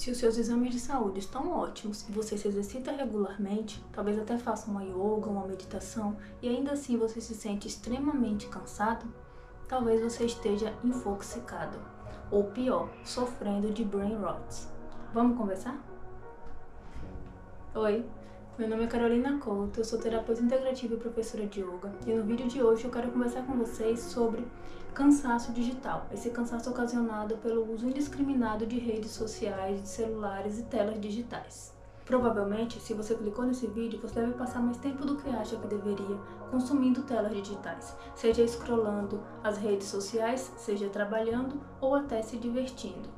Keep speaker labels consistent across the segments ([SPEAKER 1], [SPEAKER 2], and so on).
[SPEAKER 1] Se os seus exames de saúde estão ótimos e você se exercita regularmente, talvez até faça uma yoga, uma meditação, e ainda assim você se sente extremamente cansado, talvez você esteja infoxicado, ou pior, sofrendo de brain rot. Vamos conversar? Oi, meu nome é Carolina Couto, eu sou terapeuta integrativa e professora de yoga, e no vídeo de hoje eu quero conversar com vocês sobre cansaço digital, esse cansaço ocasionado pelo uso indiscriminado de redes sociais, de celulares e telas digitais. Provavelmente, se você clicou nesse vídeo, você deve passar mais tempo do que acha que deveria consumindo telas digitais, seja scrollando as redes sociais, seja trabalhando ou até se divertindo.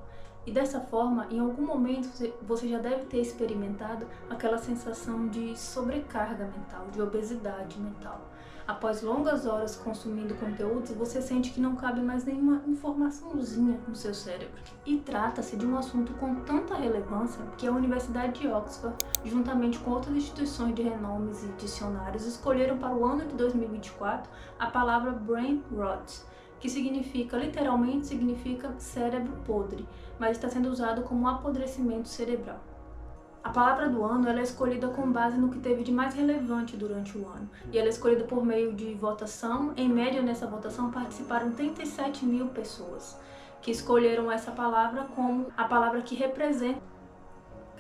[SPEAKER 1] E dessa forma, em algum momento, você já deve ter experimentado aquela sensação de sobrecarga mental, de obesidade mental. Após longas horas consumindo conteúdos, você sente que não cabe mais nenhuma informaçãozinha no seu cérebro. E trata-se de um assunto com tanta relevância que a Universidade de Oxford, juntamente com outras instituições de renomes e dicionários, escolheram para o ano de 2024 a palavra brain rot, que literalmente significa cérebro podre, mas está sendo usado como apodrecimento cerebral. A palavra do ano ela é escolhida com base no que teve de mais relevante durante o ano, e ela é escolhida por meio de votação. Em média, nessa votação participaram 37 mil pessoas, que escolheram essa palavra como a palavra que representa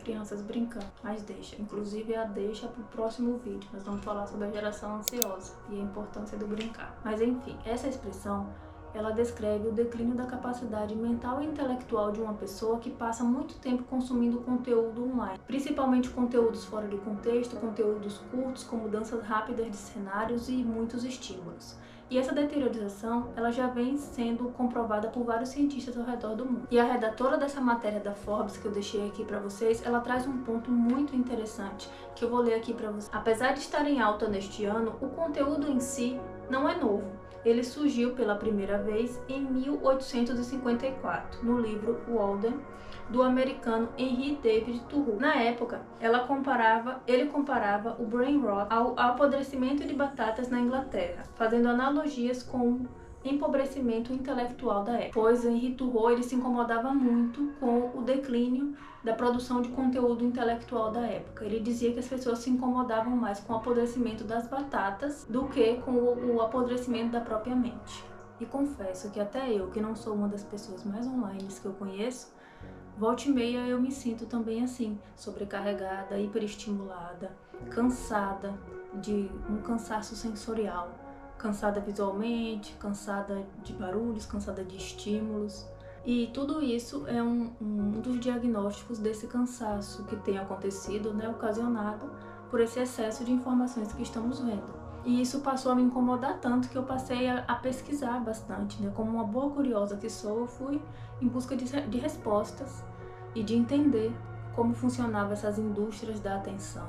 [SPEAKER 1] crianças brincando, mas deixa, inclusive a deixa para o próximo vídeo. Nós vamos falar sobre a geração ansiosa e a importância do brincar. Mas enfim, essa expressão ela descreve o declínio da capacidade mental e intelectual de uma pessoa que passa muito tempo consumindo conteúdo online, principalmente conteúdos fora de contexto, conteúdos curtos com mudanças rápidas de cenários e muitos estímulos. E essa deteriorização ela já vem sendo comprovada por vários cientistas ao redor do mundo. E a redatora dessa matéria da Forbes que eu deixei aqui para vocês, ela traz um ponto muito interessante que eu vou ler aqui para vocês. Apesar de estar em alta neste ano, o conteúdo em si não é novo. Ele surgiu pela primeira vez em 1854, no livro Walden, do americano Henry David Thoreau. Na época, ele comparava o brain rot ao apodrecimento de batatas na Inglaterra, fazendo analogias com o empobrecimento intelectual da época, pois Henry Thoreau ele se incomodava muito com o declínio da produção de conteúdo intelectual da época. Ele dizia que as pessoas se incomodavam mais com o apodrecimento das batatas do que com o apodrecimento da própria mente. E confesso que até eu, que não sou uma das pessoas mais online que eu conheço, volta e meia eu me sinto também assim, sobrecarregada, hiperestimulada, cansada, de um cansaço sensorial, cansada visualmente, cansada de barulhos, cansada de estímulos. E tudo isso é um dos diagnósticos desse cansaço que tem acontecido, ocasionado por esse excesso de informações que estamos vendo. E isso passou a me incomodar tanto que eu passei a pesquisar bastante, Como uma boa curiosa que sou, eu fui em busca de respostas e de entender como funcionavam essas indústrias da atenção,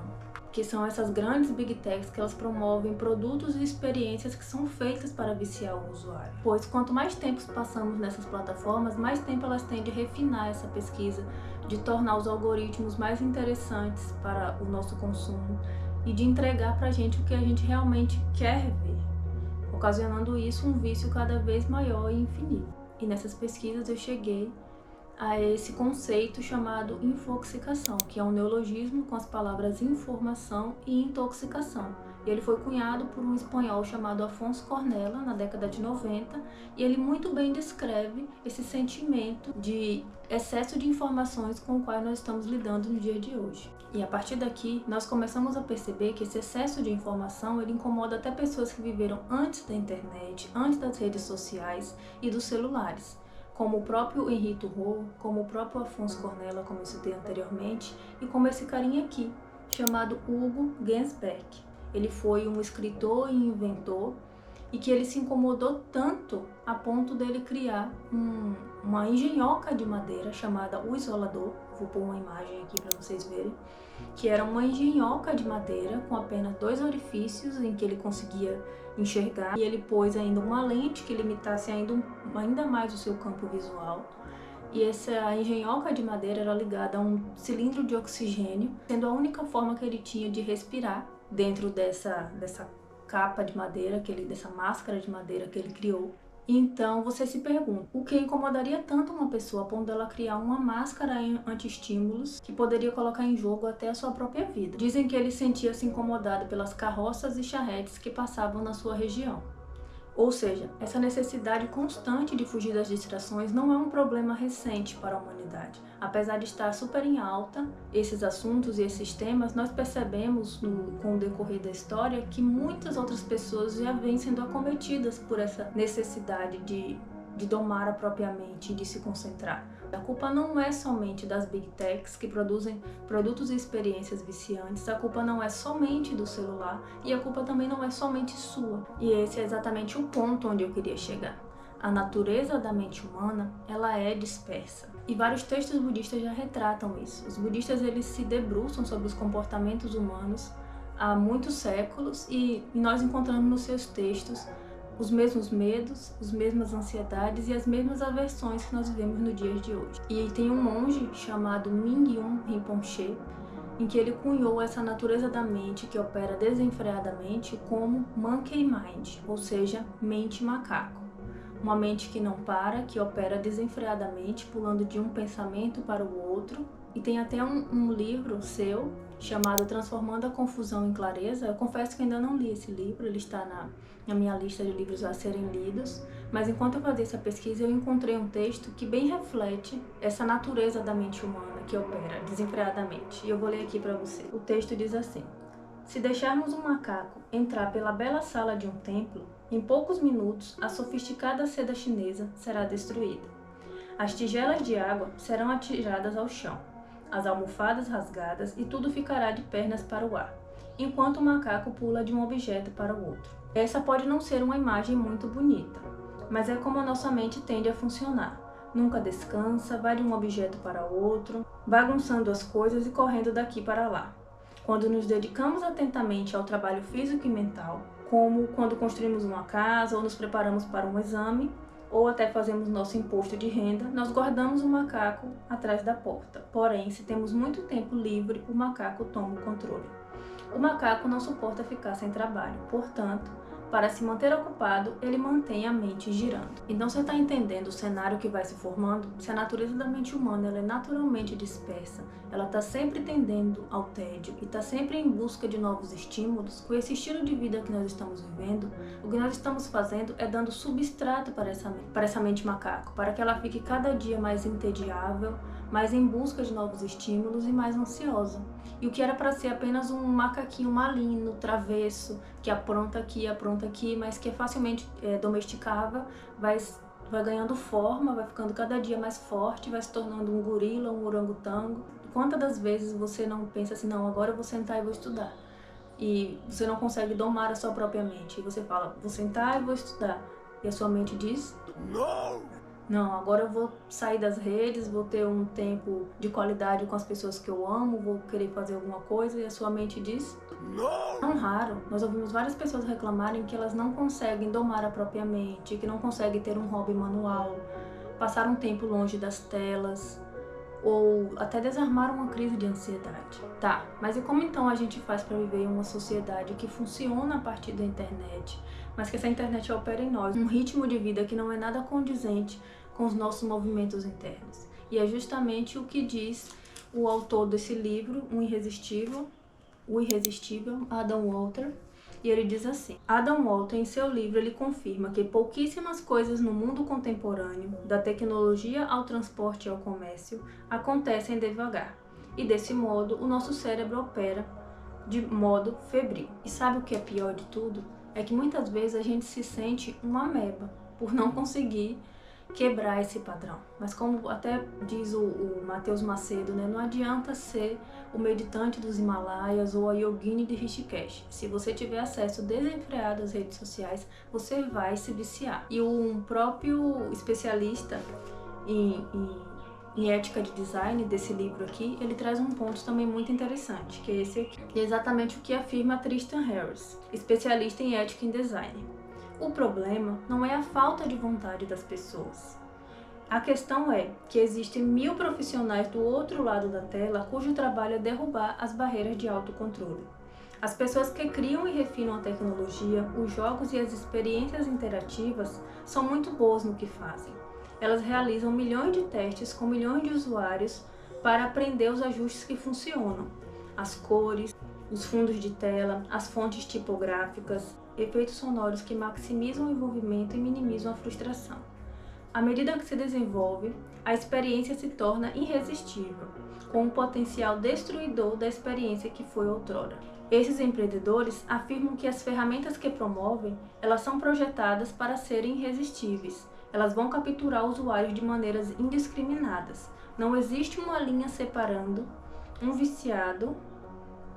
[SPEAKER 1] que são essas grandes big techs que elas promovem produtos e experiências que são feitas para viciar o usuário. Pois quanto mais tempo passamos nessas plataformas, mais tempo elas têm de refinar essa pesquisa, de tornar os algoritmos mais interessantes para o nosso consumo e de entregar para a gente o que a gente realmente quer ver, ocasionando isso um vício cada vez maior e infinito. E nessas pesquisas eu cheguei a esse conceito chamado infoxicação, que é um neologismo com as palavras informação e intoxicação. E ele foi cunhado por um espanhol chamado Afonso Cornella na década de 90, e ele muito bem descreve esse sentimento de excesso de informações com o qual nós estamos lidando no dia de hoje. E a partir daqui, nós começamos a perceber que esse excesso de informação ele incomoda até pessoas que viveram antes da internet, antes das redes sociais e dos celulares, como o próprio Henry Thoreau, como o próprio Afonso Cornella, como eu citei anteriormente, e como esse carinha aqui, chamado Hugo Gernsback. Ele foi um escritor e inventor, e que ele se incomodou tanto a ponto dele criar uma engenhoca de madeira chamada o isolador. Vou pôr uma imagem aqui para vocês verem, que era uma engenhoca de madeira com apenas 2 orifícios em que ele conseguia enxergar, e ele pôs ainda uma lente que limitasse ainda mais o seu campo visual. E essa engenhoca de madeira era ligada a um cilindro de oxigênio, sendo a única forma que ele tinha de respirar dentro dessa capa de madeira, dessa máscara de madeira que ele criou. Então você se pergunta, o que incomodaria tanto uma pessoa a ponto dela criar uma máscara anti-estímulos que poderia colocar em jogo até a sua própria vida? Dizem que ele sentia-se incomodado pelas carroças e charretes que passavam na sua região. Ou seja, essa necessidade constante de fugir das distrações não é um problema recente para a humanidade. Apesar de estar super em alta esses assuntos e esses temas, nós percebemos com o decorrer da história que muitas outras pessoas já vêm sendo acometidas por essa necessidade de domar a própria mente e de se concentrar. A culpa não é somente das Big Techs que produzem produtos e experiências viciantes, a culpa não é somente do celular e a culpa também não é somente sua. E esse é exatamente o ponto onde eu queria chegar. A natureza da mente humana, ela é dispersa. E vários textos budistas já retratam isso. Os budistas, eles se debruçam sobre os comportamentos humanos há muitos séculos e nós encontramos nos seus textos os mesmos medos, as mesmas ansiedades e as mesmas aversões que nós vivemos no dia de hoje. E tem um monge chamado Mingyur Rinpoche, em que ele cunhou essa natureza da mente que opera desenfreadamente como monkey mind, ou seja, mente macaco. Uma mente que não para, que opera desenfreadamente, pulando de um pensamento para o outro. E tem até um livro seu, chamado Transformando a Confusão em Clareza. Eu confesso que ainda não li esse livro, ele está na minha lista de livros a serem lidos. Mas enquanto eu fazia essa pesquisa, eu encontrei um texto que bem reflete essa natureza da mente humana que opera desenfreadamente. E eu vou ler aqui para você. O texto diz assim: se deixarmos um macaco entrar pela bela sala de um templo, em poucos minutos a sofisticada seda chinesa será destruída. As tigelas de água serão atiradas ao chão, as almofadas rasgadas e tudo ficará de pernas para o ar, enquanto o macaco pula de um objeto para o outro. Essa pode não ser uma imagem muito bonita, mas é como a nossa mente tende a funcionar. Nunca descansa, vai de um objeto para outro, bagunçando as coisas e correndo daqui para lá. Quando nos dedicamos atentamente ao trabalho físico e mental, como quando construímos uma casa ou nos preparamos para um exame, ou até fazemos nosso imposto de renda, nós guardamos o macaco atrás da porta. Porém, se temos muito tempo livre, o macaco toma o controle. O macaco não suporta ficar sem trabalho, portanto, para se manter ocupado, ele mantém a mente girando. Então você está entendendo o cenário que vai se formando? Se a natureza da mente humana ela é naturalmente dispersa, ela está sempre tendendo ao tédio e está sempre em busca de novos estímulos, com esse estilo de vida que nós estamos vivendo, o que nós estamos fazendo é dando substrato para essa mente macaco, para que ela fique cada dia mais entediável, mais em busca de novos estímulos e mais ansiosa. E o que era para ser apenas um macaquinho maligno, travesso, que apronta aqui, mas que é facilmente domesticável, vai ganhando forma, vai ficando cada dia mais forte, vai se tornando um gorila, um orangotango. Quantas das vezes você não pensa assim, não, agora eu vou sentar e vou estudar. E você não consegue domar a sua própria mente. E você fala, vou sentar e vou estudar. E a sua mente diz, não, agora eu vou sair das redes, vou ter um tempo de qualidade com as pessoas que eu amo, vou querer fazer alguma coisa, e a sua mente diz, não raro. Nós ouvimos várias pessoas reclamarem que elas não conseguem domar a própria mente, que não conseguem ter um hobby manual, passar um tempo longe das telas, ou até desarmar uma crise de ansiedade. Tá, mas e como então a gente faz para viver em uma sociedade que funciona a partir da internet, mas que essa internet opera em nós um ritmo de vida que não é nada condizente com os nossos movimentos internos? E é justamente o que diz o autor desse livro, O Irresistível, Adam Walter. E ele diz assim: Adam Walter, em seu livro, ele confirma que pouquíssimas coisas no mundo contemporâneo, da tecnologia ao transporte e ao comércio, acontecem devagar. E desse modo, o nosso cérebro opera de modo febril. E sabe o que é pior de tudo? É que muitas vezes a gente se sente uma ameba por não conseguir quebrar esse padrão. Mas como até diz o Matheus Macedo, né, não adianta ser o meditante dos Himalaias ou a yogini de Rishikesh. Se você tiver acesso desenfreado às redes sociais, você vai se viciar. E um próprio especialista em ética de design desse livro aqui, ele traz um ponto também muito interessante, que é esse aqui. E é exatamente o que afirma Tristan Harris, especialista em ética em design. O problema não é a falta de vontade das pessoas. A questão é que existem 1000 profissionais do outro lado da tela cujo trabalho é derrubar as barreiras de autocontrole. As pessoas que criam e refinam a tecnologia, os jogos e as experiências interativas são muito boas no que fazem. Elas realizam milhões de testes com milhões de usuários para aprender os ajustes que funcionam, as cores, os fundos de tela, as fontes tipográficas, efeitos sonoros que maximizam o envolvimento e minimizam a frustração. À medida que se desenvolve, a experiência se torna irresistível, com um potencial destruidor da experiência que foi outrora. Esses empreendedores afirmam que as ferramentas que promovem, elas são projetadas para serem irresistíveis. Elas vão capturar usuários de maneiras indiscriminadas. Não existe uma linha separando um viciado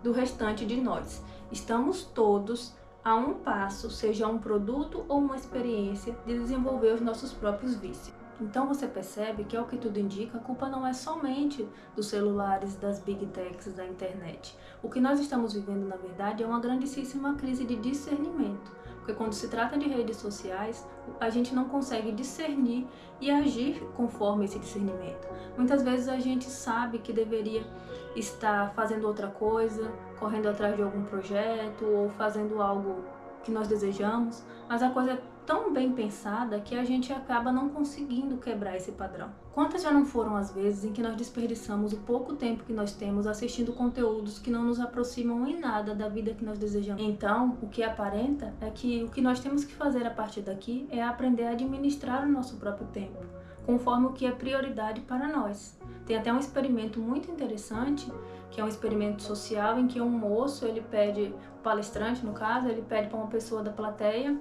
[SPEAKER 1] do restante de nós. Estamos todos a um passo, seja um produto ou uma experiência, de desenvolver os nossos próprios vícios. Então você percebe que, ao que tudo indica, a culpa não é somente dos celulares, das big techs, da internet. O que nós estamos vivendo, na verdade, é uma grandíssima crise de discernimento. Porque quando se trata de redes sociais, a gente não consegue discernir e agir conforme esse discernimento. Muitas vezes a gente sabe que deveria estar fazendo outra coisa, correndo atrás de algum projeto ou fazendo algo que nós desejamos, mas a coisa é tão bem pensada que a gente acaba não conseguindo quebrar esse padrão. Quantas já não foram as vezes em que nós desperdiçamos o pouco tempo que nós temos assistindo conteúdos que não nos aproximam em nada da vida que nós desejamos? Então, o que aparenta é que o que nós temos que fazer a partir daqui é aprender a administrar o nosso próprio tempo, conforme o que é prioridade para nós. Tem até um experimento muito interessante, que é um experimento social, em que um moço, ele pede, o palestrante no caso, ele pede para uma pessoa da plateia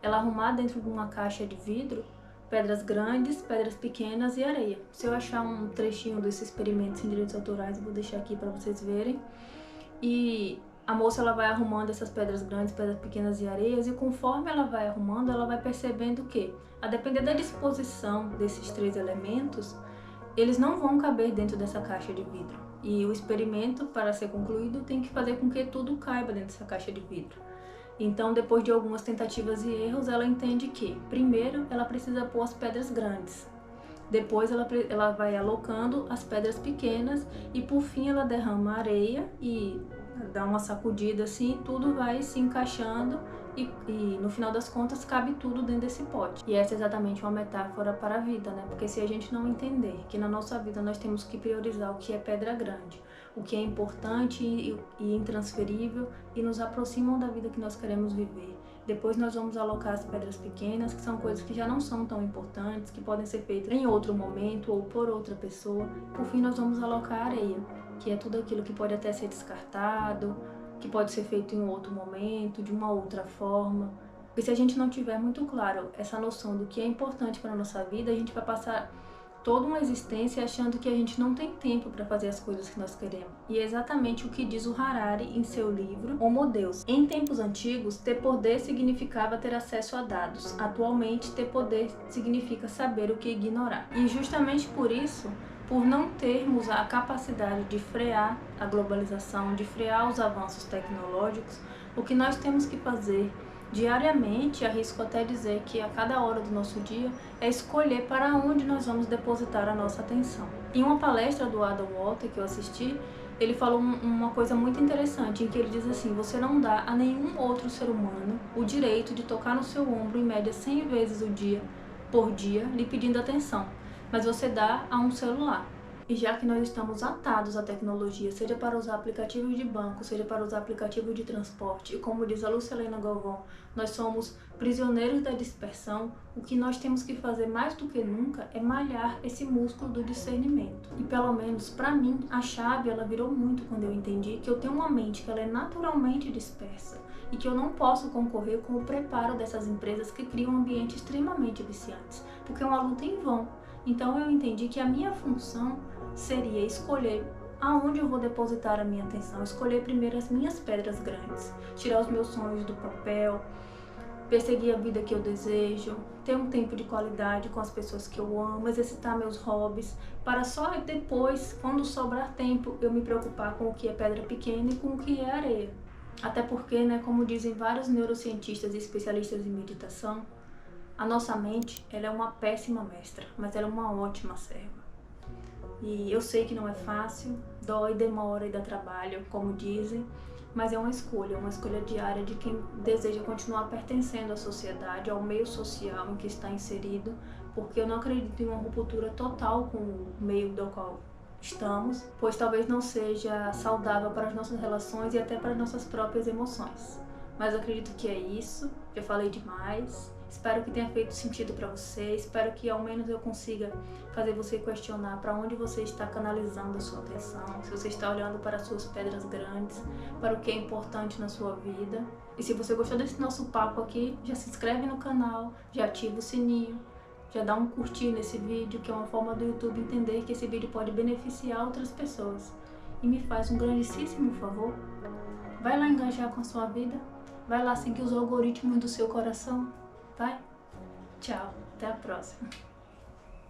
[SPEAKER 1] ela arrumar dentro de uma caixa de vidro pedras grandes, pedras pequenas e areia. Se eu achar um trechinho desse experimento sem direitos autorais, eu vou deixar aqui para vocês verem. E a moça, ela vai arrumando essas pedras grandes, pedras pequenas e areias, e conforme ela vai arrumando, ela vai percebendo que, a depender da disposição desses três elementos, eles não vão caber dentro dessa caixa de vidro. E o experimento, para ser concluído, tem que fazer com que tudo caiba dentro dessa caixa de vidro. Então, depois de algumas tentativas e erros, ela entende que, primeiro, ela precisa pôr as pedras grandes. Depois, ela vai alocando as pedras pequenas e, por fim, ela derrama areia e dá uma sacudida assim, e tudo vai se encaixando e no final das contas, cabe tudo dentro desse pote. E essa é exatamente uma metáfora para a vida, né? Porque se a gente não entender que na nossa vida nós temos que priorizar o que é pedra grande, o que é importante e intransferível e nos aproximam da vida que nós queremos viver. Depois nós vamos alocar as pedras pequenas, que são coisas que já não são tão importantes, que podem ser feitas em outro momento ou por outra pessoa. Por fim, nós vamos alocar a areia, que é tudo aquilo que pode até ser descartado, que pode ser feito em outro momento, de uma outra forma. Porque se a gente não tiver muito claro essa noção do que é importante para a nossa vida, a gente vai passar toda uma existência achando que a gente não tem tempo para fazer as coisas que nós queremos. E é exatamente o que diz o Harari em seu livro Homo Deus. Em tempos antigos, ter poder significava ter acesso a dados. Atualmente, ter poder significa saber o que ignorar. E justamente por isso, por não termos a capacidade de frear a globalização, de frear os avanços tecnológicos, o que nós temos que fazer diariamente, arrisco até dizer que a cada hora do nosso dia, é escolher para onde nós vamos depositar a nossa atenção. Em uma palestra do Adam Walter que eu assisti, ele falou uma coisa muito interessante, em que ele diz assim: você não dá a nenhum outro ser humano o direito de tocar no seu ombro em média 100 vezes por dia, lhe pedindo atenção, mas você dá a um celular. E já que nós estamos atados à tecnologia, seja para usar aplicativos de banco, seja para usar aplicativos de transporte, e como diz a Lucilena Galvão, nós somos prisioneiros da dispersão, o que nós temos que fazer mais do que nunca é malhar esse músculo do discernimento. E pelo menos para mim, a chave ela virou muito quando eu entendi que eu tenho uma mente que ela é naturalmente dispersa e que eu não posso concorrer com o preparo dessas empresas que criam ambientes extremamente viciantes, porque é uma luta em vão. Então eu entendi que a minha função seria escolher aonde eu vou depositar a minha atenção, escolher primeiro as minhas pedras grandes, tirar os meus sonhos do papel, perseguir a vida que eu desejo, ter um tempo de qualidade com as pessoas que eu amo, exercitar meus hobbies, para só depois, quando sobrar tempo, eu me preocupar com o que é pedra pequena e com o que é areia. Até porque, né, como dizem vários neurocientistas e especialistas em meditação, a nossa mente, ela é uma péssima mestra, mas ela é uma ótima serva. E eu sei que não é fácil, dói, demora e dá trabalho, como dizem, mas é uma escolha diária de quem deseja continuar pertencendo à sociedade, ao meio social em que está inserido, porque eu não acredito em uma ruptura total com o meio do qual estamos, pois talvez não seja saudável para as nossas relações e até para as nossas próprias emoções. Mas eu acredito que é isso, já falei demais. Espero que tenha feito sentido para você, espero que ao menos eu consiga fazer você questionar para onde você está canalizando a sua atenção, se você está olhando para as suas pedras grandes, para o que é importante na sua vida. E se você gostou desse nosso papo aqui, já se inscreve no canal, já ativa o sininho, já dá um curtir nesse vídeo, que é uma forma do YouTube entender que esse vídeo pode beneficiar outras pessoas. E me faz um grandíssimo favor, vai lá engajar com a sua vida, vai lá seguir os algoritmos do seu coração. Vai? Tchau, até a próxima.